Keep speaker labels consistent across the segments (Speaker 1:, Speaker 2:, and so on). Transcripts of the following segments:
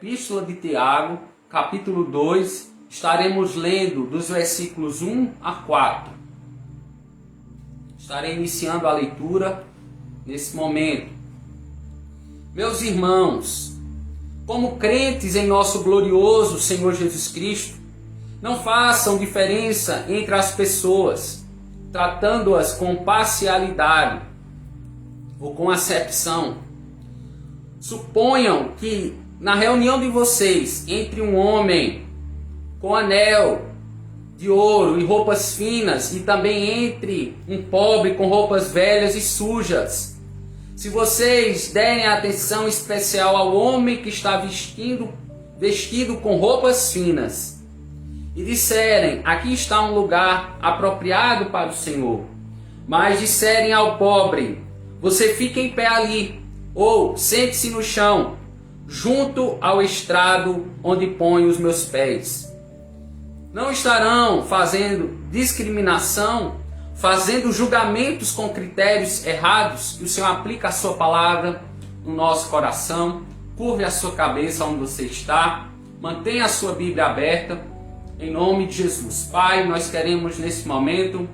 Speaker 1: Epístola de Tiago, capítulo 2, estaremos lendo dos versículos 1 a 4. Estarei iniciando a leitura nesse momento. Meus irmãos, como crentes em nosso glorioso Senhor Jesus Cristo, não façam diferença entre as pessoas, tratando-as com parcialidade ou com acepção. Suponham que na reunião de vocês, entre um homem com anel de ouro e roupas finas, e também entre um pobre com roupas velhas e sujas, se vocês derem atenção especial ao homem que está vestido com roupas finas, e disserem, aqui está um lugar apropriado para o Senhor, mas disserem ao pobre, você fica em pé ali, ou sente-se no chão, junto ao estrado onde ponho os meus pés. Não estarão fazendo discriminação, fazendo julgamentos com critérios errados, que o Senhor aplica a sua palavra no nosso coração. Curve a sua cabeça onde você está, mantenha a sua Bíblia aberta, em nome de Jesus. Pai, nós queremos nesse momento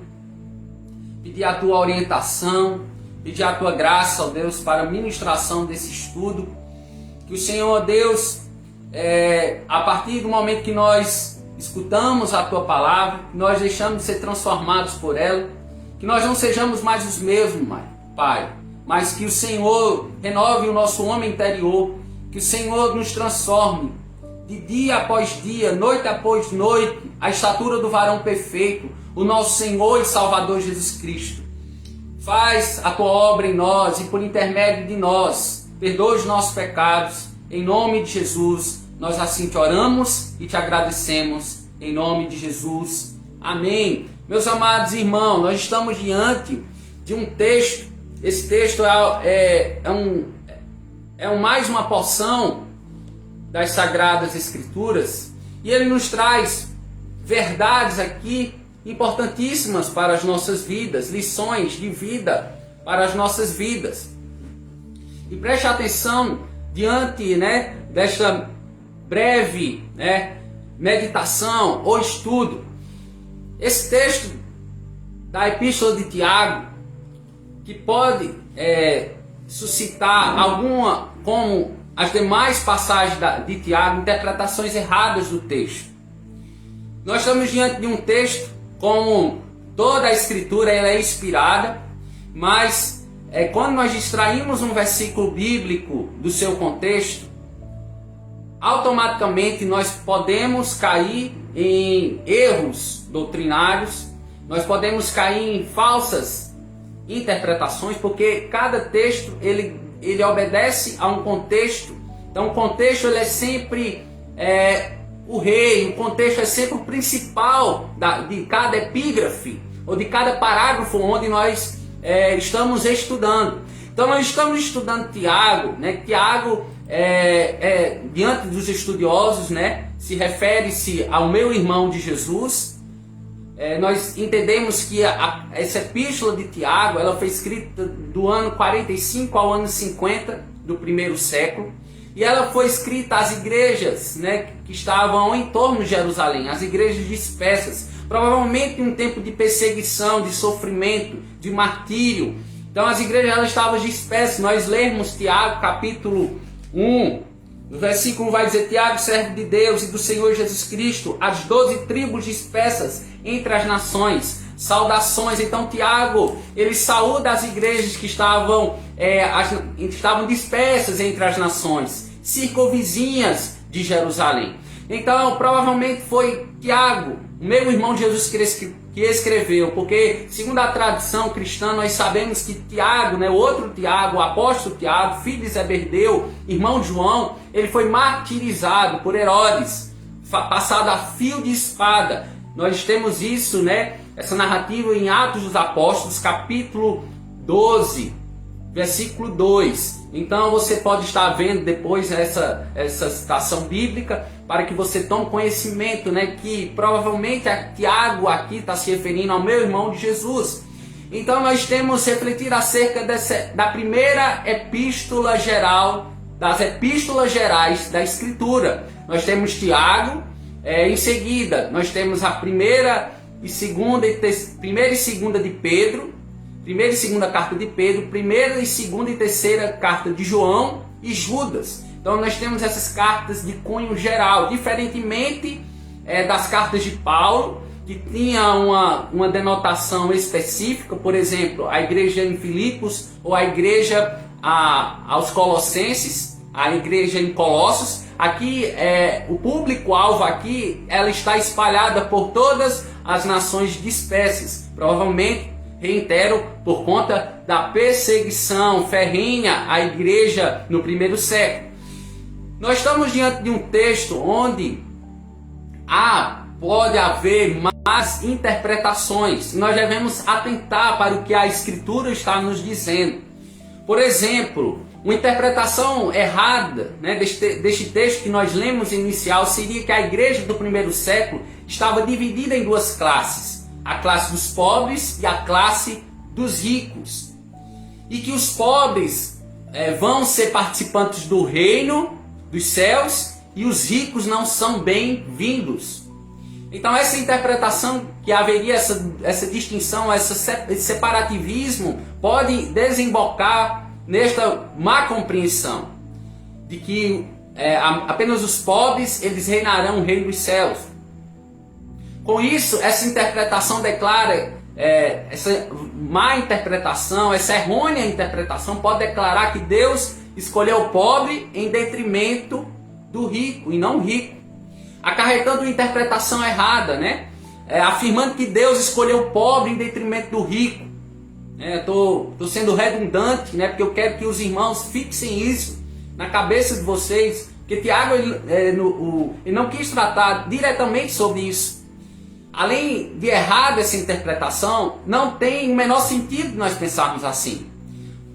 Speaker 1: pedir a tua orientação, pedir a tua graça, ó Deus, para a ministração desse estudo. Que o Senhor, Deus, a partir do momento que nós escutamos a tua palavra, que nós deixamos de ser transformados por ela, que nós não sejamos mais os mesmos, Pai, mas que o Senhor renove o nosso homem interior, que o Senhor nos transforme de dia após dia, noite após noite, a estatura do varão perfeito, o nosso Senhor e Salvador Jesus Cristo. Faz a tua obra em nós e por intermédio de nós, perdoa os nossos pecados, em nome de Jesus, nós assim te oramos e te agradecemos, em nome de Jesus, amém. Meus amados irmãos, nós estamos diante de um texto, esse texto mais uma porção das Sagradas Escrituras, e ele nos traz verdades aqui importantíssimas para as nossas vidas, lições de vida para as nossas vidas. E preste atenção diante desta breve meditação ou estudo. Esse texto da Epístola de Tiago, que pode suscitar alguma, como as demais passagens de Tiago, interpretações erradas do texto. Nós estamos diante de um texto, como toda a Escritura ela é inspirada, mas quando nós distraímos um versículo bíblico do seu contexto, automaticamente nós podemos cair em erros doutrinários, nós podemos cair em falsas interpretações, porque cada texto ele obedece a um contexto. Então o contexto ele é sempre o rei, o contexto é sempre o principal de cada epígrafe ou de cada parágrafo onde nós estamos estudando. Então nós estamos estudando Tiago, Tiago diante dos estudiosos, se refere-se ao meu irmão de Jesus. Nós entendemos que essa epístola de Tiago ela foi escrita do ano 45 ao ano 50 do primeiro século, e ela foi escrita às igrejas que estavam em torno de Jerusalém, as igrejas dispersas, provavelmente em um tempo de perseguição, de sofrimento, de martírio. Então as igrejas elas estavam dispersas. Nós lemos Tiago capítulo 1, no versículo 1 vai dizer: Tiago, servo de Deus e do Senhor Jesus Cristo, as 12 tribos dispersas entre as nações, saudações. Então Tiago, ele saúda as igrejas que estavam dispersas entre as nações, circunvizinhas de Jerusalém. Então provavelmente foi Tiago, meu irmão de Jesus, que escreveu, porque segundo a tradição cristã nós sabemos que Tiago, o outro Tiago, o apóstolo Tiago, filho de Zebedeu, irmão de João, ele foi martirizado por Herodes, passado a fio de espada. Nós temos isso, essa narrativa em Atos dos Apóstolos, capítulo 12, versículo 2. Então você pode estar vendo depois essa citação bíblica, para que você tome conhecimento, que provavelmente Tiago aqui está se referindo ao meu irmão de Jesus. Então nós temos refletir acerca da primeira epístola geral das epístolas gerais da Escritura. Nós temos Tiago, em seguida nós temos a primeira e segunda de Pedro, primeira e segunda carta de Pedro, primeira e segunda e terceira carta de João e Judas. Então nós temos essas cartas de cunho geral, diferentemente das cartas de Paulo, que tinha uma denotação específica, por exemplo, a igreja em Filipos, ou a igreja aos Colossenses, a igreja em Colossos. Aqui, o público-alvo aqui, ela está espalhada por todas as nações dispersas, provavelmente, reitero, por conta da perseguição ferrenha à igreja no primeiro século. Nós estamos diante de um texto onde pode haver mais interpretações. Nós devemos atentar para o que a Escritura está nos dizendo. Por exemplo, uma interpretação errada, né, deste texto que nós lemos inicial seria que a igreja do primeiro século estava dividida em duas classes: a classe dos pobres e a classe dos ricos, e que os pobres vão ser participantes do reino dos céus e os ricos não são bem-vindos. Então essa interpretação, que haveria essa distinção, esse separativismo, pode desembocar nesta má compreensão de que apenas os pobres eles reinarão o reino dos céus. Com isso, essa interpretação declara, essa má interpretação, essa errônea interpretação pode declarar que Deus escolheu o pobre em detrimento do rico e não o rico, acarretando uma interpretação errada, né? Afirmando que Deus escolheu o pobre em detrimento do rico. Estou sendo redundante, né? Porque eu quero que os irmãos fixem isso na cabeça de vocês, porque Tiago ele não quis tratar diretamente sobre isso. Além de errada essa interpretação, não tem o menor sentido nós pensarmos assim.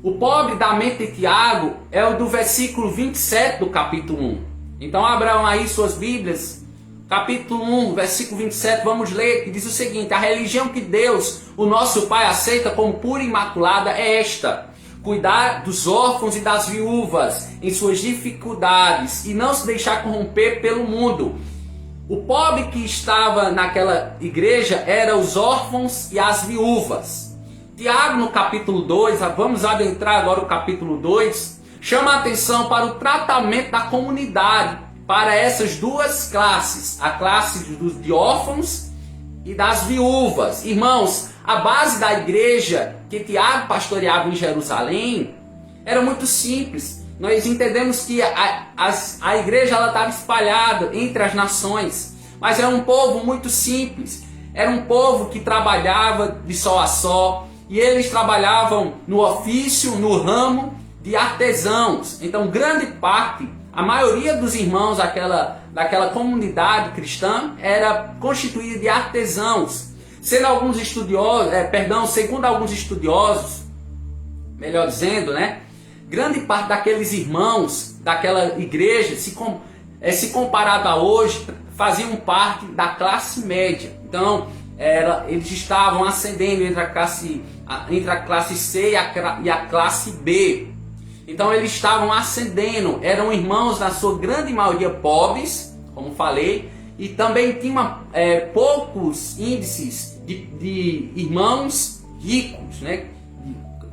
Speaker 1: O pobre da mente de Tiago é o do versículo 27 do capítulo 1. Então abram aí suas Bíblias, capítulo 1, versículo 27, vamos ler, que diz o seguinte: a religião que Deus, o nosso Pai, aceita como pura e imaculada é esta: cuidar dos órfãos e das viúvas em suas dificuldades e não se deixar corromper pelo mundo. O pobre que estava naquela igreja eram os órfãos e as viúvas. Tiago, no capítulo 2, vamos adentrar agora o capítulo 2, chama a atenção para o tratamento da comunidade, para essas duas classes, a classe de órfãos e das viúvas. Irmãos, a base da igreja que Tiago pastoreava em Jerusalém era muito simples. Nós entendemos que a igreja estava espalhada entre as nações, mas era um povo muito simples. Era um povo que trabalhava de sol a sol, e eles trabalhavam no ofício, no ramo de artesãos. Então, grande parte, a maioria dos irmãos daquela comunidade cristã era constituída de artesãos. Segundo alguns estudiosos, melhor dizendo, né? Grande parte daqueles irmãos daquela igreja, se comparado a hoje, faziam parte da classe média. Então, eles estavam ascendendo entre a classe C e a classe B. Então eles estavam ascendendo, eram irmãos na sua grande maioria pobres, como falei, e também tinha poucos índices de irmãos ricos, né?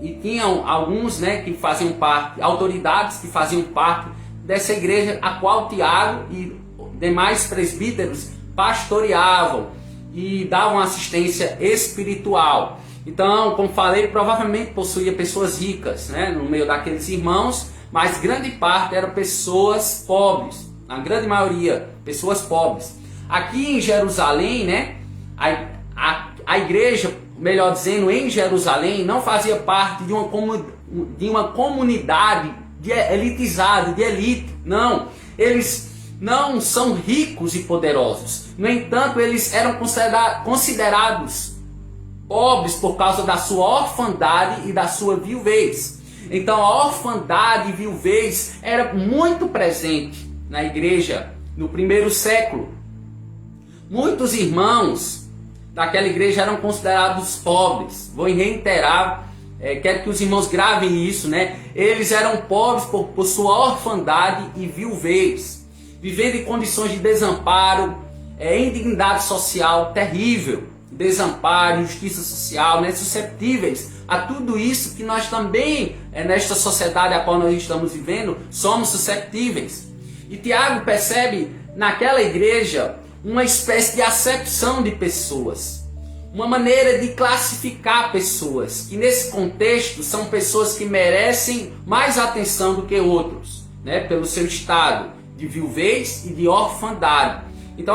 Speaker 1: E tinham alguns, né, que faziam parte, autoridades que faziam parte dessa igreja a qual Tiago e demais presbíteros pastoreavam e davam assistência espiritual. Então, como falei, provavelmente possuía pessoas ricas, né, no meio daqueles irmãos, mas grande parte eram pessoas pobres, a grande maioria, pessoas pobres. Aqui em Jerusalém, né, a igreja, melhor dizendo, em Jerusalém, não fazia parte de uma comunidade elitizada, de elite, não. Eles não são ricos e poderosos. No entanto, eles eram considerados pobres por causa da sua orfandade e da sua viuvez. Então a orfandade e viuvez era muito presente na igreja no primeiro século. Muitos irmãos daquela igreja eram considerados pobres. Vou reiterar quero que os irmãos gravem isso, né? Eles eram pobres por sua orfandade e viuvez, vivendo em condições de desamparo, indignidade social terrível, desamparo, injustiça social, né? Susceptíveis a tudo isso que nós também, nesta sociedade a qual nós estamos vivendo, somos susceptíveis. E Tiago percebe naquela igreja uma espécie de acepção de pessoas, uma maneira de classificar pessoas, que nesse contexto são pessoas que merecem mais atenção do que outros, né? Pelo seu estado de viuvez e de orfandade. Então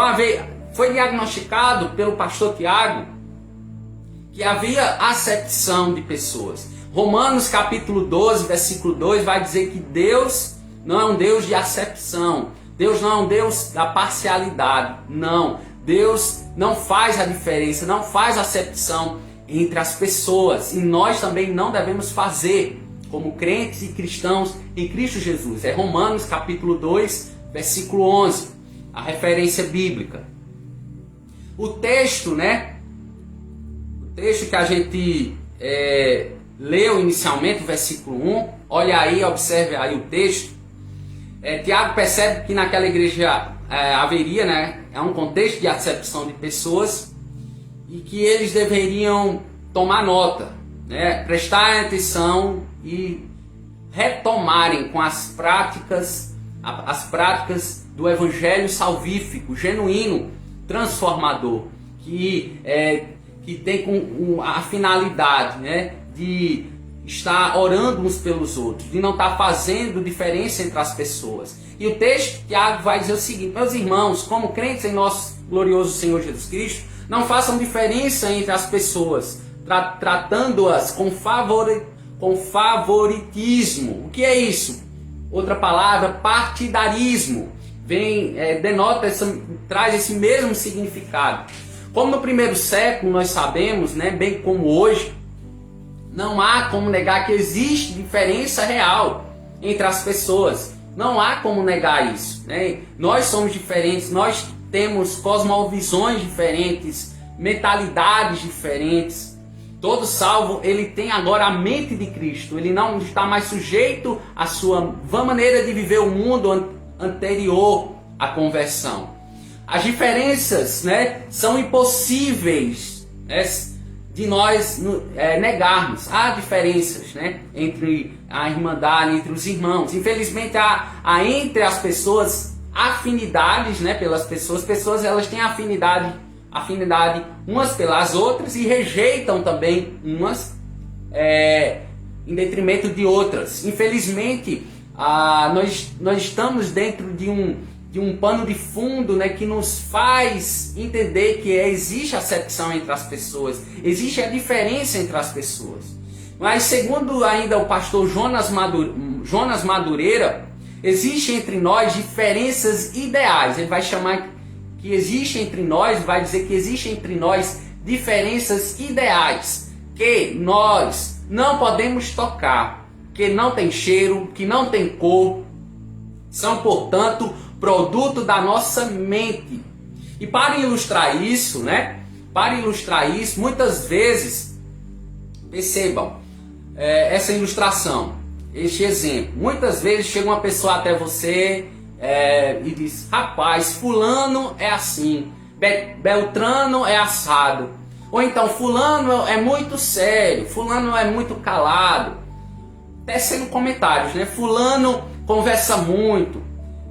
Speaker 1: foi diagnosticado pelo pastor Tiago que havia acepção de pessoas. Romanos capítulo 12, versículo 2 vai dizer que Deus não é um Deus de acepção. Deus não é um Deus da parcialidade. Não. Deus não faz a diferença, não faz acepção entre as pessoas. E nós também não devemos fazer, como crentes e cristãos em Cristo Jesus. É Romanos capítulo 2, versículo 11. A referência bíblica. O texto, né? O texto que a gente leu inicialmente, o versículo 1. Olha aí, observe aí o texto. Tiago percebe que naquela igreja haveria, né, um contexto de acepção de pessoas e que eles deveriam tomar nota, né, prestar atenção e retomarem com as práticas do evangelho salvífico, genuíno, transformador, que tem a finalidade, né, de estar orando uns pelos outros, de não estar fazendo diferença entre as pessoas. E o texto, Tiago, vai dizer o seguinte: meus irmãos, como crentes em nosso glorioso Senhor Jesus Cristo, não façam diferença entre as pessoas, tratando-as com favoritismo. O que é isso? Outra palavra, partidarismo, traz esse mesmo significado. Como no primeiro século nós sabemos, né, bem como hoje, não há como negar que existe diferença real entre as pessoas. Não há como negar isso, né? Nós somos diferentes, nós temos cosmovisões diferentes, mentalidades diferentes. Todo salvo, ele tem agora a mente de Cristo. Ele não está mais sujeito à sua maneira de viver o mundo anterior à conversão. As diferenças, né, são impossíveis, né, de nós negarmos. Há diferenças, né, entre a irmandade, entre os irmãos. Infelizmente há entre as pessoas afinidades, né, pelas pessoas. Pessoas, elas têm afinidade umas pelas outras e rejeitam também umas em detrimento de outras. Infelizmente nós estamos dentro de um pano de fundo, né, que nos faz entender que existe acepção entre as pessoas, existe a diferença entre as pessoas. Mas segundo ainda o pastor Jonas Madureira, existe entre nós diferenças ideais. Ele vai chamar que existe entre nós, vai dizer que existe entre nós diferenças ideais, que nós não podemos tocar, que não tem cheiro, que não tem cor, são, portanto, produto da nossa mente. E para ilustrar isso, né? Muitas vezes, percebam essa ilustração, este exemplo. Muitas vezes chega uma pessoa até você e diz: rapaz, fulano é assim, Beltrano é assado. Ou então, fulano é muito sério, fulano é muito calado. Tecendo comentários, né? Fulano conversa muito.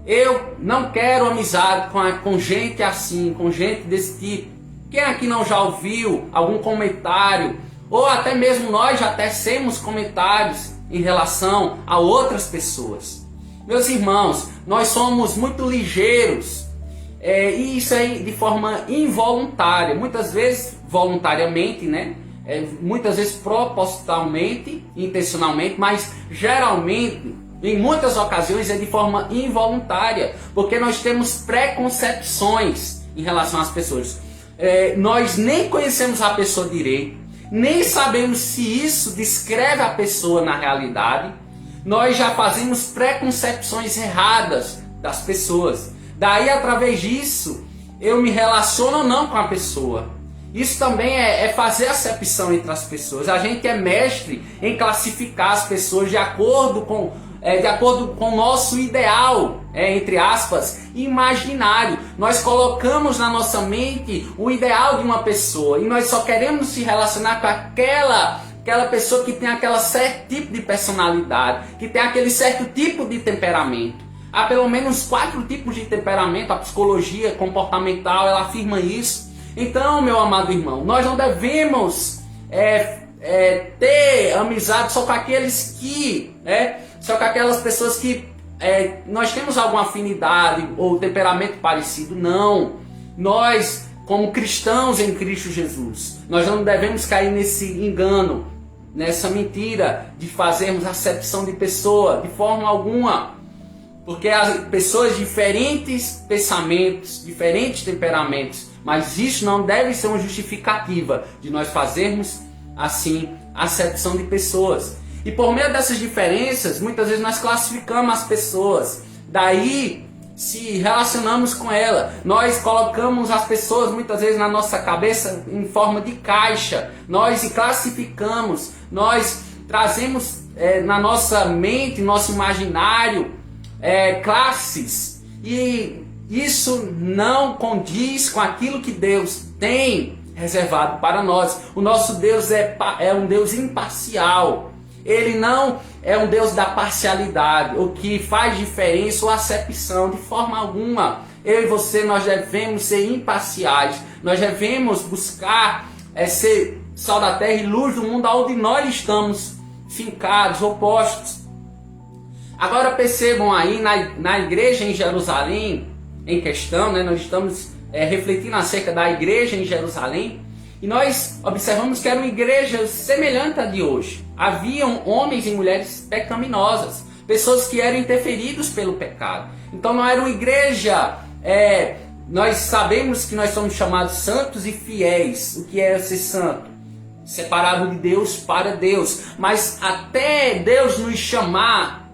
Speaker 1: Eu não quero amizade com gente assim, com gente desse tipo. Quem aqui não já ouviu algum comentário? Ou até mesmo nós já tecemos comentários em relação a outras pessoas. Meus irmãos, nós somos muito ligeiros. E isso aí de forma involuntária. Muitas vezes voluntariamente, né? Muitas vezes propositalmente, intencionalmente, mas geralmente, em muitas ocasiões, é de forma involuntária, porque nós temos preconcepções em relação às pessoas. Nós nem conhecemos a pessoa direito, nem sabemos se isso descreve a pessoa na realidade. Nós já fazemos preconcepções erradas das pessoas. Daí, através disso, eu me relaciono ou não com a pessoa. Isso também é fazer acepção entre as pessoas. A gente é mestre em classificar as pessoas de acordo com o nosso ideal, entre aspas, imaginário. Nós colocamos na nossa mente o ideal de uma pessoa e nós só queremos se relacionar com aquela pessoa que tem aquele certo tipo de personalidade, que tem aquele certo tipo de temperamento. Há pelo menos 4 tipos de temperamento. A psicologia comportamental ela afirma isso. Então, meu amado irmão, nós não devemos ter amizade só com aqueles que, só com aquelas pessoas que nós temos alguma afinidade ou temperamento parecido. Não. Nós, como cristãos em Cristo Jesus, nós não devemos cair nesse engano, nessa mentira de fazermos acepção de pessoa de forma alguma. Porque as pessoas diferentes pensamentos, diferentes temperamentos, mas isso não deve ser uma justificativa de nós fazermos assim acepção de pessoas. E por meio dessas diferenças, muitas vezes nós classificamos as pessoas, daí se relacionamos com ela. Nós colocamos as pessoas muitas vezes na nossa cabeça em forma de caixa, nós classificamos, nós trazemos na nossa mente, nosso imaginário, classes, e isso não condiz com aquilo que Deus tem reservado para nós. O nosso Deus é um Deus imparcial. Ele não é um Deus da parcialidade, o que faz diferença ou acepção de forma alguma. Eu e você, nós devemos ser imparciais. Nós devemos buscar ser sal da terra e luz do mundo onde nós estamos fincados, opostos. Agora percebam aí na igreja em Jerusalém, em questão, nós estamos refletindo acerca da igreja em Jerusalém, e nós observamos que era uma igreja semelhante à de hoje. Haviam homens e mulheres pecaminosas, pessoas que eram interferidos pelo pecado. Então não era uma igreja, nós sabemos que nós somos chamados santos e fiéis. O que é ser santo? Separado de Deus para Deus. Mas até Deus nos chamar,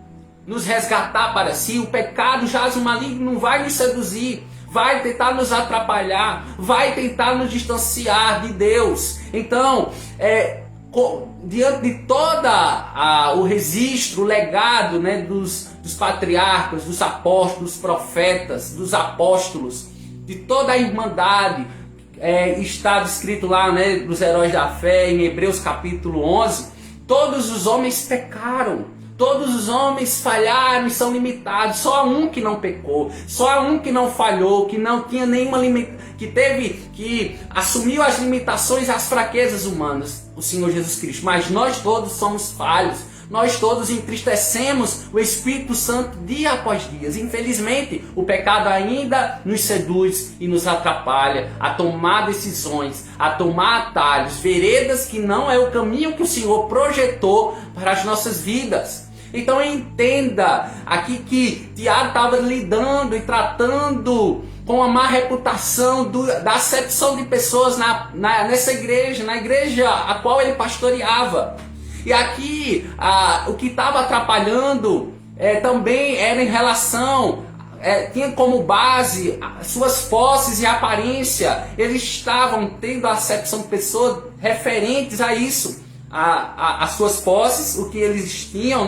Speaker 1: nos resgatar para si, o pecado jaz o maligno, não vai nos seduzir, vai tentar nos atrapalhar, vai tentar nos distanciar de Deus. Então, diante de toda o registro, o legado, dos patriarcas, dos apóstolos, dos profetas, dos apóstolos, de toda a irmandade, está descrito lá, dos heróis da fé, em Hebreus capítulo 11, todos os homens pecaram. Todos os homens falharam e são limitados. Só há um que não pecou, só há um que não falhou, que não tinha nenhuma que assumiu as limitações, as fraquezas humanas, o Senhor Jesus Cristo. Mas nós todos somos falhos. Nós todos entristecemos o Espírito Santo dia após dia. Infelizmente, o pecado ainda nos seduz e nos atrapalha a tomar decisões, a tomar atalhos, veredas que não é o caminho que o Senhor projetou para as nossas vidas. Então entenda aqui que Tiago estava lidando e tratando com a má reputação da acepção de pessoas nessa igreja, na igreja a qual ele pastoreava. E aqui o que estava atrapalhando também era em relação, tinha como base suas posses e aparência. Eles estavam tendo a acepção de pessoas referentes a isso, as suas posses, o que eles tinham,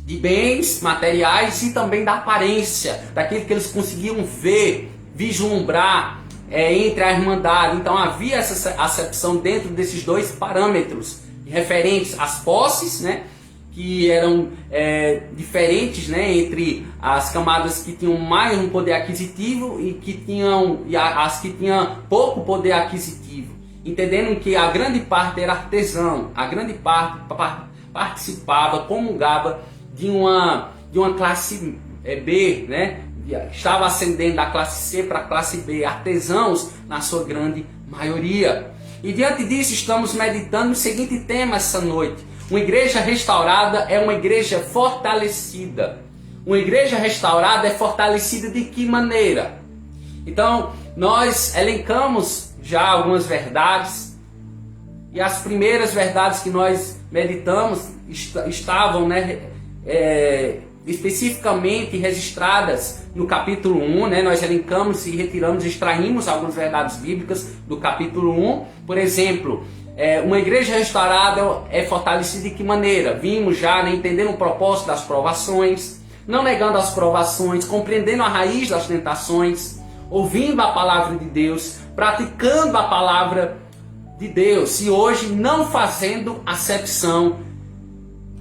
Speaker 1: de bens materiais, e também da aparência, daquilo que eles conseguiam ver, vislumbrar entre a irmandade. Então havia essa acepção dentro desses dois parâmetros referentes às posses, que eram diferentes, entre as camadas que tinham mais um poder aquisitivo e as que tinham pouco poder aquisitivo, entendendo que a grande parte era artesão, a grande parte participava, comungava de uma classe B, estava ascendendo da classe C para a classe B, artesãos na sua grande maioria. E diante disso estamos meditando o seguinte tema essa noite: uma igreja restaurada é uma igreja fortalecida. Uma igreja restaurada é fortalecida de que maneira? Então nós elencamos já algumas verdades, e as primeiras verdades que nós meditamos estavam especificamente registradas no capítulo 1, né? Nós elencamos e retiramos, extraímos algumas verdades bíblicas do capítulo 1. Por exemplo, uma igreja restaurada é fortalecida de que maneira? Vimos já, né, entendendo o propósito das provações, não negando as provações, compreendendo a raiz das tentações, ouvindo a palavra de Deus, praticando a palavra de Deus e hoje não fazendo acepção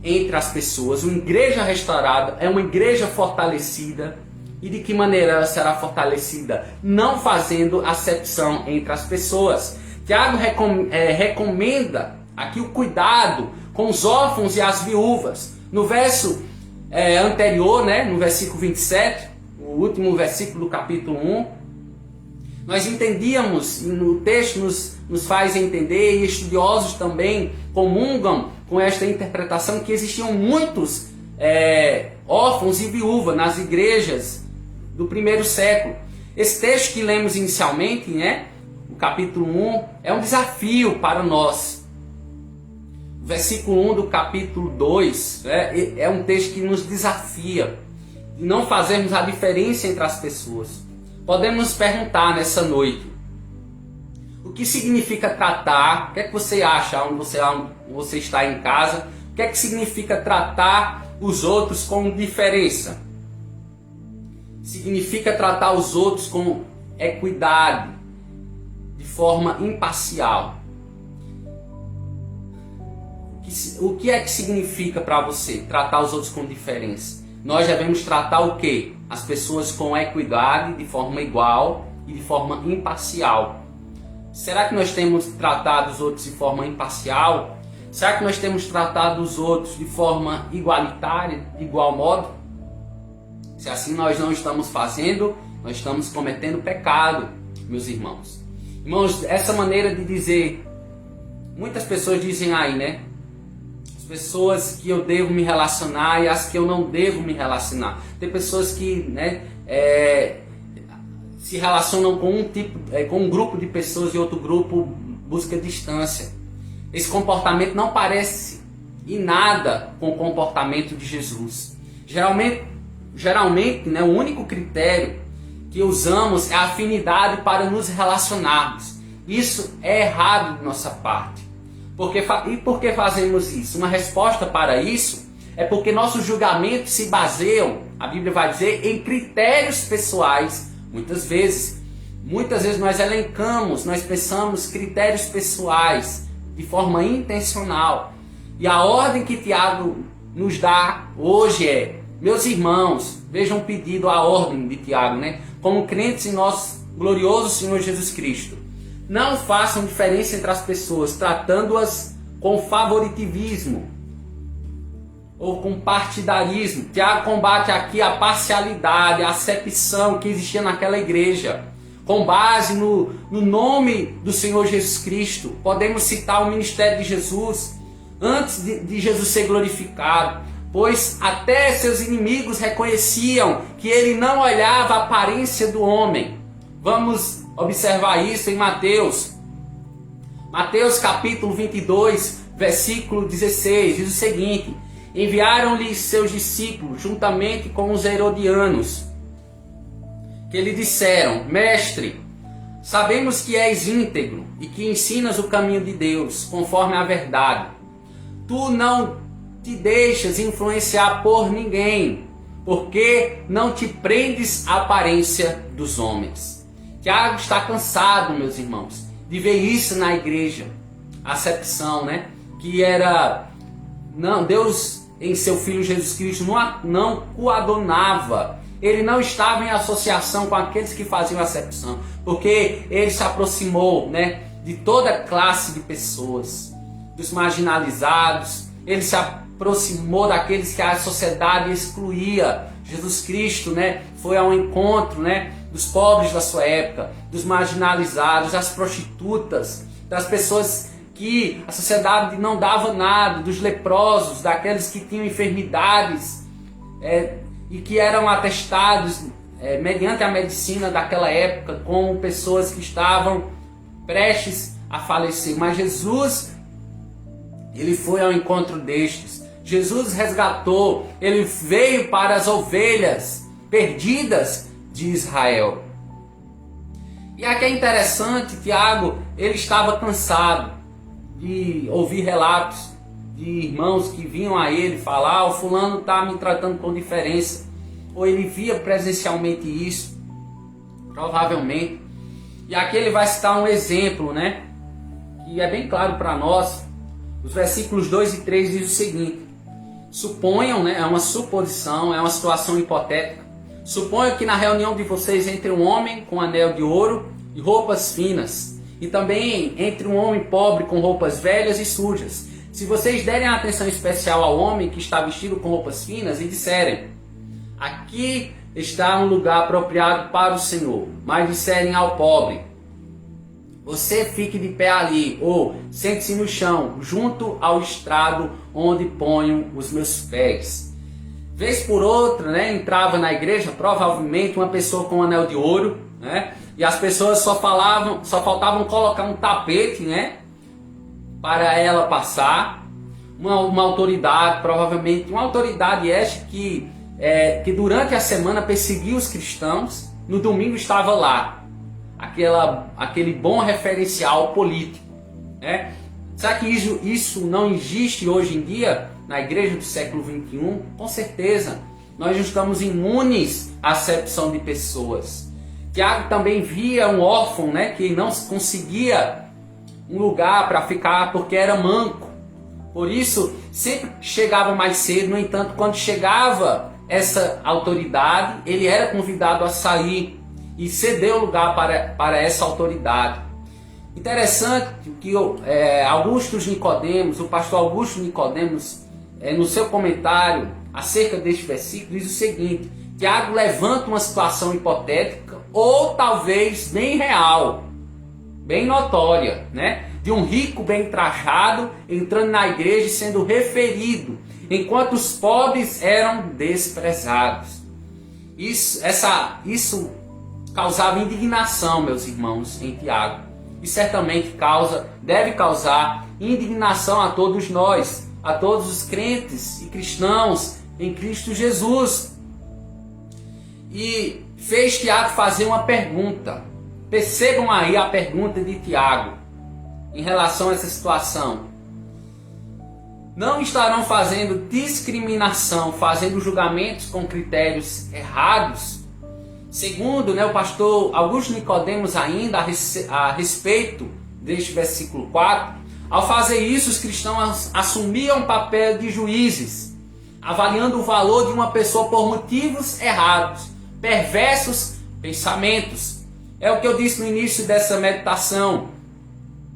Speaker 1: entre as pessoas. Uma igreja restaurada é uma igreja fortalecida. E de que maneira ela será fortalecida? Não fazendo acepção entre as pessoas. Tiago recomenda aqui o cuidado com os órfãos e as viúvas. No verso anterior, né, no versículo 27, o último versículo do capítulo 1, nós entendíamos, e no texto nos faz entender, e estudiosos também comungam com esta interpretação, que existiam muitos órfãos e viúvas nas igrejas do primeiro século. Esse texto que lemos inicialmente, né, o capítulo 1, é um desafio para nós. O versículo 1 do capítulo 2 é um texto que nos desafia e não fazermos a diferença entre as pessoas. Podemos nos perguntar nessa noite: o que significa tratar? O que é que você acha onde você está em casa? O que é que significa tratar os outros com diferença? Significa tratar os outros com equidade, de forma imparcial. O que é que significa para você tratar os outros com diferença? Nós devemos tratar o quê? As pessoas com equidade, de forma igual e de forma imparcial. Será que nós temos tratado os outros de forma imparcial? Será que nós temos tratado os outros de forma igualitária, de igual modo? Se assim nós não estamos fazendo, nós estamos cometendo pecado, meus irmãos. Irmãos, essa maneira de dizer, muitas pessoas dizem aí, né? As pessoas que eu devo me relacionar e as que eu não devo me relacionar. Tem pessoas que, né, se relacionam com um grupo de pessoas e outro grupo busca distância. Esse comportamento não parece em nada com o comportamento de Jesus. Geralmente, né, o único critério que usamos é a afinidade para nos relacionarmos. Isso é errado de nossa parte. E por que fazemos isso? Uma resposta para isso é porque nossos julgamentos se baseiam, a Bíblia vai dizer, em critérios pessoais. Muitas vezes nós elencamos, nós pensamos critérios pessoais de forma intencional. E a ordem que Tiago nos dá hoje é: meus irmãos, vejam o pedido, a ordem de Tiago, né? Como crentes em nosso glorioso Senhor Jesus Cristo, não façam diferença entre as pessoas, tratando-as com favoritivismo ou com partidarismo. Tiago combate aqui a parcialidade, a acepção que existia naquela igreja. Com base no nome do Senhor Jesus Cristo, podemos citar o ministério de Jesus antes de Jesus ser glorificado, pois até seus inimigos reconheciam que ele não olhava a aparência do homem. Vamos observar isso em Mateus capítulo 22, versículo 16, diz o seguinte: enviaram-lhe seus discípulos juntamente com os herodianos, que lhe disseram: Mestre, sabemos que és íntegro e que ensinas o caminho de Deus conforme a verdade. Tu não te deixas influenciar por ninguém, porque não te prendes à aparência dos homens. Tiago está cansado, meus irmãos, de ver isso na igreja. A acepção, né? Que era, não, Deus em seu Filho Jesus Cristo não coadunava. Ele não estava em associação com aqueles que faziam acepção, porque ele se aproximou, né, de toda classe de pessoas, dos marginalizados. Ele se aproximou daqueles que a sociedade excluía. Jesus Cristo, né, foi ao encontro, né, dos pobres da sua época, dos marginalizados, das prostitutas, das pessoas que a sociedade não dava nada, dos leprosos, daqueles que tinham enfermidades e que eram atestados mediante a medicina daquela época como pessoas que estavam prestes a falecer. Mas Jesus, ele foi ao encontro destes. Jesus resgatou, ele veio para as ovelhas perdidas de Israel. E aqui é interessante, Tiago, ele estava cansado de ouvir relatos de irmãos que vinham a ele falar: o fulano está me tratando com diferença. Ou ele via presencialmente isso, provavelmente. E aqui ele vai citar um exemplo, né? Que é bem claro para nós. Os versículos 2 e 3 diz o seguinte: suponham, né? É uma suposição, é uma situação hipotética. Suponham que na reunião de vocês entre um homem com anel de ouro e roupas finas, e também entre um homem pobre com roupas velhas e sujas. Se vocês derem atenção especial ao homem que está vestido com roupas finas e disserem: aqui está um lugar apropriado para o Senhor, mas disserem ao pobre: você fique de pé ali, ou sente-se no chão, junto ao estrado onde ponho os meus pés. Vez por outra, né, entrava na igreja provavelmente uma pessoa com um anel de ouro, né, e as pessoas só faltavam colocar um tapete, né, para ela passar. Uma autoridade, provavelmente uma autoridade esta que durante a semana perseguia os cristãos, no domingo estava lá. Aquele bom referencial político, né? Será que isso não existe hoje em dia na igreja do século XXI? Com certeza. Nós não estamos imunes à acepção de pessoas. Tiago também via um órfão, né, que não conseguia um lugar para ficar porque era manco. Por isso, sempre chegava mais cedo. No entanto, quando chegava essa autoridade, ele era convidado a sair e ceder o lugar para essa autoridade. Interessante que o pastor Augusto Nicodemos, no seu comentário acerca deste versículo, diz o seguinte: Tiago levanta uma situação hipotética, ou talvez bem real, bem notória, né? De um rico bem trajado entrando na igreja e sendo referido, enquanto os pobres eram desprezados. Isso causava indignação, meus irmãos, em Tiago. E certamente deve causar indignação a todos nós, a todos os crentes e cristãos em Cristo Jesus. E fez Tiago fazer uma pergunta. Percebam aí a pergunta de Tiago em relação a essa situação. Não estarão fazendo discriminação, fazendo julgamentos com critérios errados? Segundo, o pastor Augusto Nicodemos ainda a respeito deste versículo 4, ao fazer isso, os cristãos assumiam o papel de juízes, avaliando o valor de uma pessoa por motivos errados, perversos pensamentos. É o que eu disse no início dessa meditação,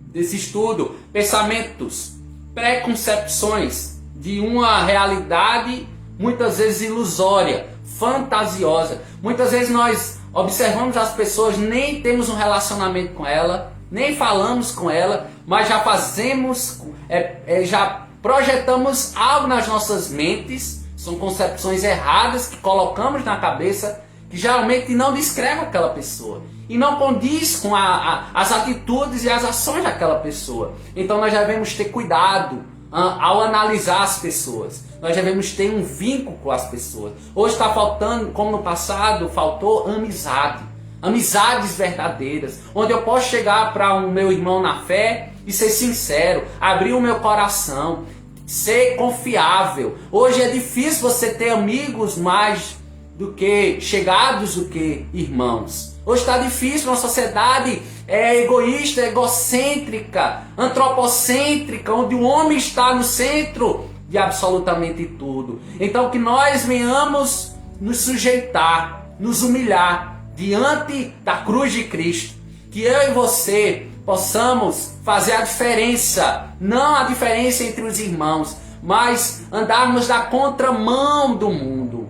Speaker 1: desse estudo: pensamentos, preconcepções de uma realidade muitas vezes ilusória, fantasiosa. Muitas vezes nós observamos as pessoas, nem temos um relacionamento com ela, nem falamos com ela, mas já já projetamos algo nas nossas mentes. São concepções erradas que colocamos na cabeça, que geralmente não descreve aquela pessoa e não condiz com as atitudes e as ações daquela pessoa. Então nós devemos ter cuidado ao analisar as pessoas. Nós devemos ter um vínculo com as pessoas. Hoje está faltando, como no passado, faltou amizade. Amizades verdadeiras, onde eu posso chegar para o meu irmão na fé e ser sincero, abrir o meu coração, ser confiável. Hoje é difícil você ter amigos mais do que chegados do que irmãos. Hoje está difícil, uma sociedade egoísta, egocêntrica, antropocêntrica, onde o homem está no centro de absolutamente tudo. Então que nós venhamos nos sujeitar, nos humilhar diante da cruz de Cristo. Que eu e você possamos fazer a diferença, não a diferença entre os irmãos, mas andarmos na contramão do mundo,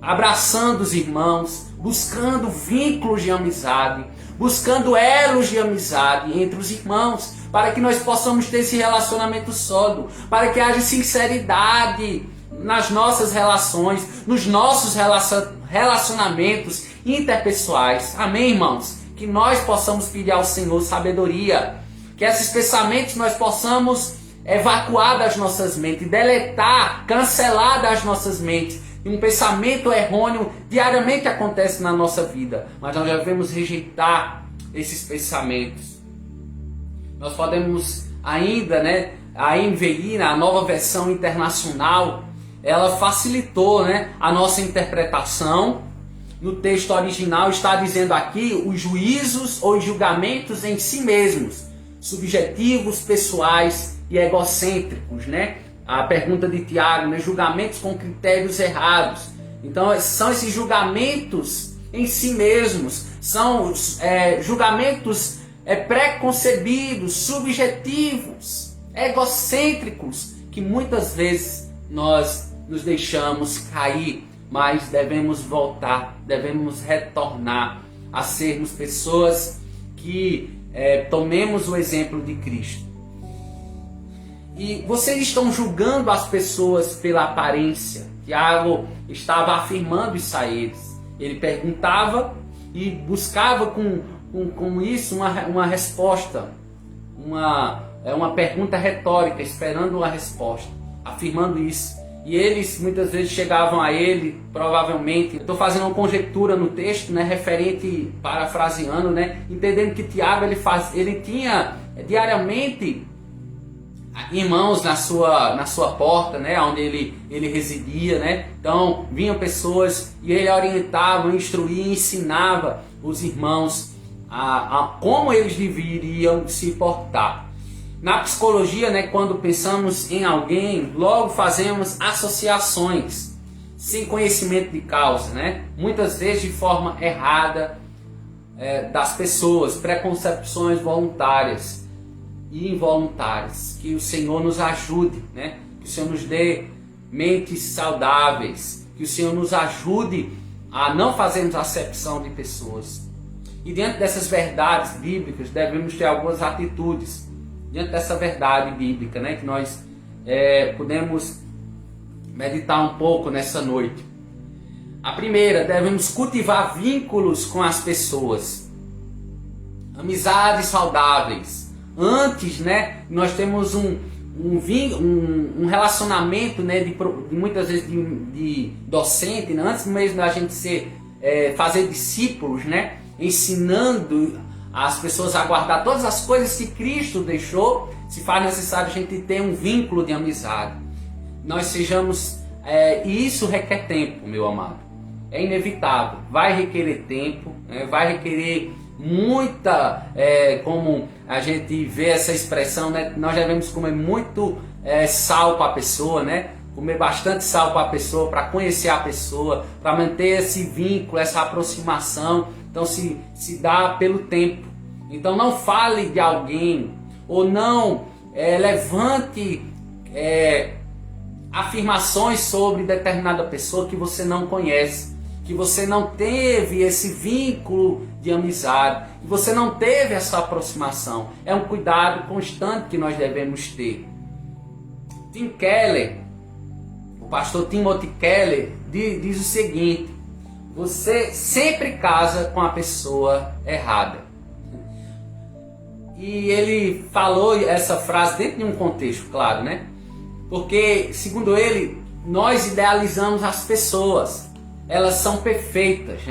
Speaker 1: abraçando os irmãos, buscando vínculos de amizade, buscando elos de amizade entre os irmãos, para que nós possamos ter esse relacionamento sólido, para que haja sinceridade nas nossas relações, nos nossos relacionamentos interpessoais. Amém, irmãos? Que nós possamos pedir ao Senhor sabedoria, que esses pensamentos nós possamos evacuar das nossas mentes, deletar, cancelar das nossas mentes. E um pensamento errôneo diariamente acontece na nossa vida, mas nós devemos rejeitar esses pensamentos. Nós podemos ainda, a NVI, a nova versão internacional, ela facilitou, a nossa interpretação. No texto original está dizendo aqui os juízos ou julgamentos em si mesmos, subjetivos, pessoais e egocêntricos, A pergunta de Tiago, julgamentos com critérios errados. Então são esses julgamentos em si mesmos, são julgamentos pré-concebidos, subjetivos, egocêntricos, que muitas vezes nós nos deixamos cair, mas devemos voltar, devemos retornar a sermos pessoas que tomemos o exemplo de Cristo. E vocês estão julgando as pessoas pela aparência. Tiago estava afirmando isso a eles. Ele perguntava e buscava com isso uma resposta, uma pergunta retórica, esperando uma resposta, afirmando isso. E eles muitas vezes chegavam a ele, provavelmente, estou fazendo uma conjectura no texto, referente, parafraseando, entendendo que Tiago ele tinha diariamente irmãos na sua porta, onde ele residia, Então vinham pessoas e ele orientava, instruía, ensinava os irmãos a como eles deveriam se portar. Na psicologia, quando pensamos em alguém, logo fazemos associações sem conhecimento de causa, Muitas vezes de forma errada das pessoas, preconcepções voluntárias e involuntárias. Que o Senhor nos ajude, que o Senhor nos dê mentes saudáveis, que o Senhor nos ajude a não fazermos acepção de pessoas. E diante dessas verdades bíblicas, devemos ter algumas atitudes. Diante dessa verdade bíblica, que nós podemos meditar um pouco nessa noite. A primeira, devemos cultivar vínculos com as pessoas. Amizades saudáveis. Antes, nós temos um relacionamento, de muitas vezes de docente, antes mesmo da gente fazer discípulos, ensinando as pessoas a guardar todas as coisas que Cristo deixou, se faz necessário a gente ter um vínculo de amizade. Nós sejamos, e isso requer tempo, meu amado. É inevitável, vai requerer tempo, vai requerer muita, como a gente vê essa expressão, nós devemos comer muito sal para a pessoa, comer bastante sal para a pessoa, para conhecer a pessoa, para manter esse vínculo, essa aproximação. Então se dá pelo tempo. Então não fale de alguém, ou não levante afirmações sobre determinada pessoa que você não conhece, que você não teve esse vínculo de amizade, que você não teve essa aproximação. É um cuidado constante que nós devemos ter. Tim Keller, o pastor Timothy Keller, diz o seguinte: você sempre casa com a pessoa errada. E ele falou essa frase dentro de um contexto, claro, Porque, segundo ele, nós idealizamos as pessoas. Elas são perfeitas,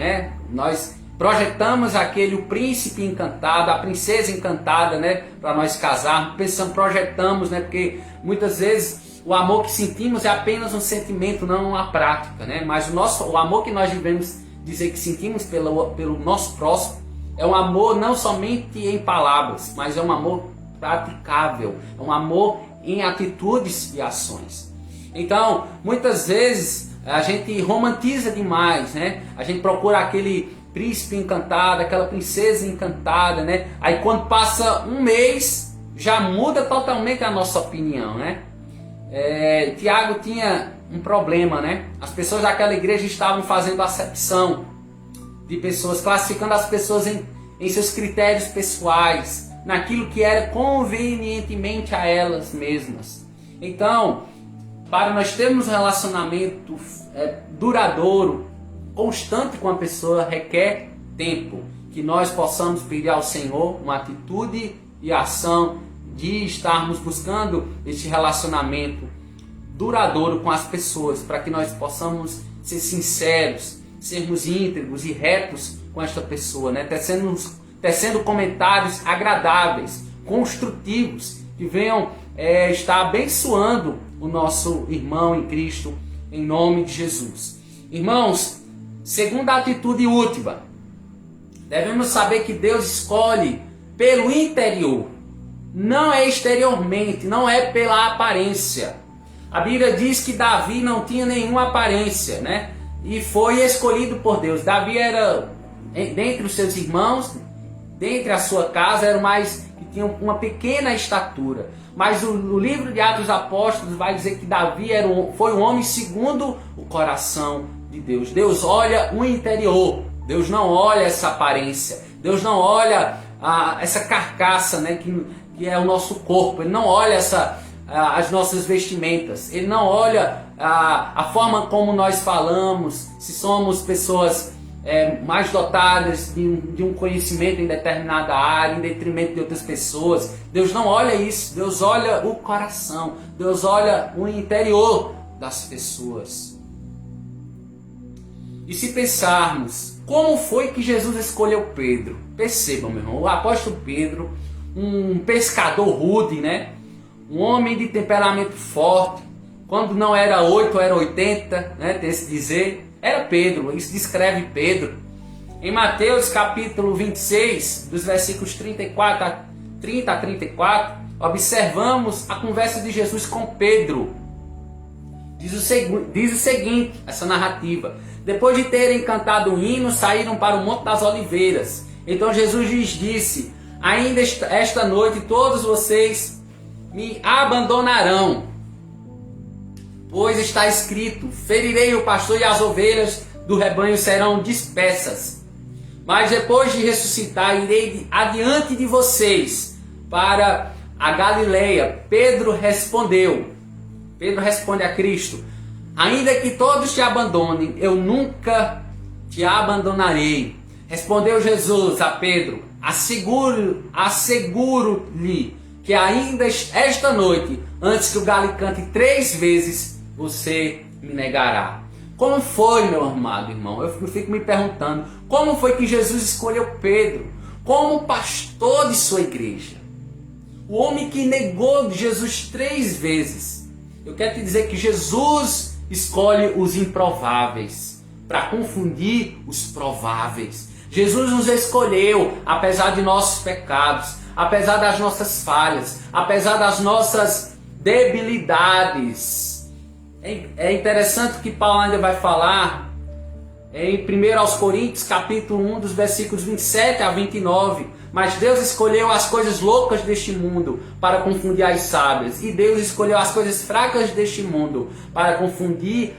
Speaker 1: Nós projetamos o príncipe encantado, a princesa encantada, para nós casarmos. Projetamos, porque muitas vezes o amor que sentimos é apenas um sentimento, não uma prática, Mas o amor que nós devemos dizer que sentimos pelo nosso próximo é um amor não somente em palavras, mas é um amor praticável, é um amor em atitudes e ações. Então, muitas vezes a gente romantiza demais, A gente procura aquele príncipe encantado, aquela princesa encantada, Aí quando passa um mês, já muda totalmente a nossa opinião, Tiago tinha um problema, As pessoas daquela igreja estavam fazendo acepção de pessoas, classificando as pessoas em seus critérios pessoais, naquilo que era convenientemente a elas mesmas. Então, para nós termos um relacionamento duradouro, constante com a pessoa, requer tempo. Que nós possamos pedir ao Senhor uma atitude e ação de estarmos buscando este relacionamento duradouro com as pessoas, para que nós possamos ser sinceros, sermos íntegros e retos com esta pessoa, né? Tecendo comentários agradáveis, construtivos, que venham estar abençoando o nosso irmão em Cristo, em nome de Jesus. Irmãos, segunda atitude última, devemos saber que Deus escolhe pelo interior, não é exteriormente, não é pela aparência. A Bíblia diz que Davi não tinha nenhuma aparência, né? E foi escolhido por Deus. Davi era, dentre os seus irmãos, dentre a sua casa, era o mais que tinha uma pequena estatura. Mas o livro de Atos dos Apóstolos vai dizer que Davi foi um homem segundo o coração de Deus. Deus olha o interior, Deus não olha essa aparência, Deus não olha essa carcaça, né, que é o nosso corpo. Ele não olha as nossas vestimentas, Ele não olha a forma como nós falamos, se somos pessoas mais dotadas de um conhecimento em determinada área, em detrimento de outras pessoas. Deus não olha isso, Deus olha o coração, Deus olha o interior das pessoas. E se pensarmos, como foi que Jesus escolheu Pedro? Percebam, meu irmão, o apóstolo Pedro, um pescador rude, né? Um homem de temperamento forte, quando não era 8, era 80, né? Tem esse dizer, era Pedro, isso descreve Pedro. Em Mateus capítulo 26, dos versículos 30 a 34, observamos a conversa de Jesus com Pedro. Diz o seguinte, essa narrativa: depois de terem cantado um hino, saíram para o Monte das Oliveiras. Então Jesus lhes disse: ainda esta noite todos vocês me abandonarão, pois está escrito: ferirei o pastor e as ovelhas do rebanho serão dispersas. Mas depois de ressuscitar, irei adiante de vocês para a Galileia. Pedro responde a Cristo: ainda que todos te abandonem, eu nunca te abandonarei. Respondeu Jesus a Pedro: asseguro-lhe que ainda esta noite, antes que o galo cante 3 vezes, você me negará. Como foi, meu amado irmão? Eu fico me perguntando, como foi que Jesus escolheu Pedro como pastor de sua igreja? O homem que negou Jesus 3 vezes. Eu quero te dizer que Jesus escolhe os improváveis para confundir os prováveis. Jesus nos escolheu, apesar de nossos pecados, apesar das nossas falhas, apesar das nossas debilidades. É interessante que Paulo ainda vai falar em 1 Coríntios, capítulo 1, dos versículos 27 a 29. Mas Deus escolheu as coisas loucas deste mundo para confundir as sábias. E Deus escolheu as coisas fracas deste mundo para confundir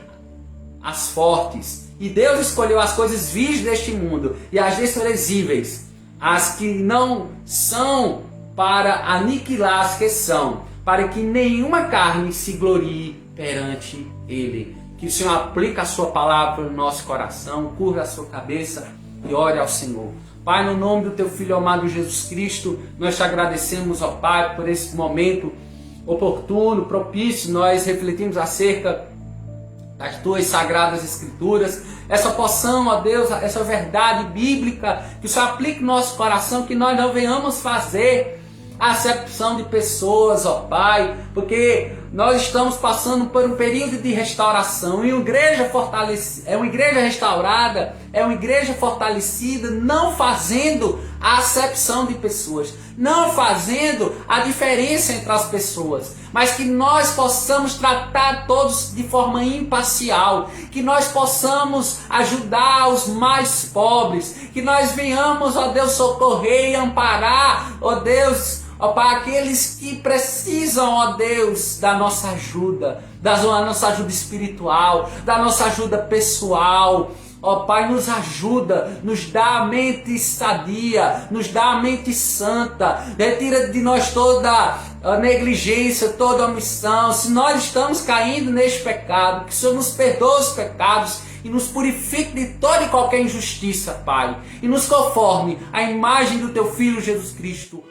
Speaker 1: as fortes. E Deus escolheu as coisas vis deste mundo e as desprezíveis, as que não são, para aniquilar as que são, para que nenhuma carne se glorie perante Ele. Que o Senhor aplique a sua palavra no nosso coração, curva a sua cabeça e ore ao Senhor. Pai, no nome do Teu Filho amado Jesus Cristo, nós te agradecemos, ó Pai, por esse momento oportuno, propício. Nós refletimos acerca das Tuas sagradas Escrituras, essa porção, ó Deus, essa verdade bíblica, que o Senhor aplique no nosso coração, que nós não venhamos fazer a acepção de pessoas, ó Pai, porque nós estamos passando por um período de restauração, e uma igreja fortalecida, é uma igreja restaurada, é uma igreja fortalecida, não fazendo a acepção de pessoas, não fazendo a diferença entre as pessoas, mas que nós possamos tratar todos de forma imparcial, que nós possamos ajudar os mais pobres, que nós venhamos, ó Deus, socorrer e amparar, ó Deus, ó Pai, aqueles que precisam, ó Deus, da nossa ajuda, da nossa ajuda espiritual, da nossa ajuda pessoal. Ó Pai, nos ajuda, nos dá a mente sadia, nos dá a mente santa, retira de nós toda a negligência, toda a omissão. Se nós estamos caindo neste pecado, que o Senhor nos perdoe os pecados e nos purifique de toda e qualquer injustiça, Pai, e nos conforme à imagem do Teu Filho Jesus Cristo.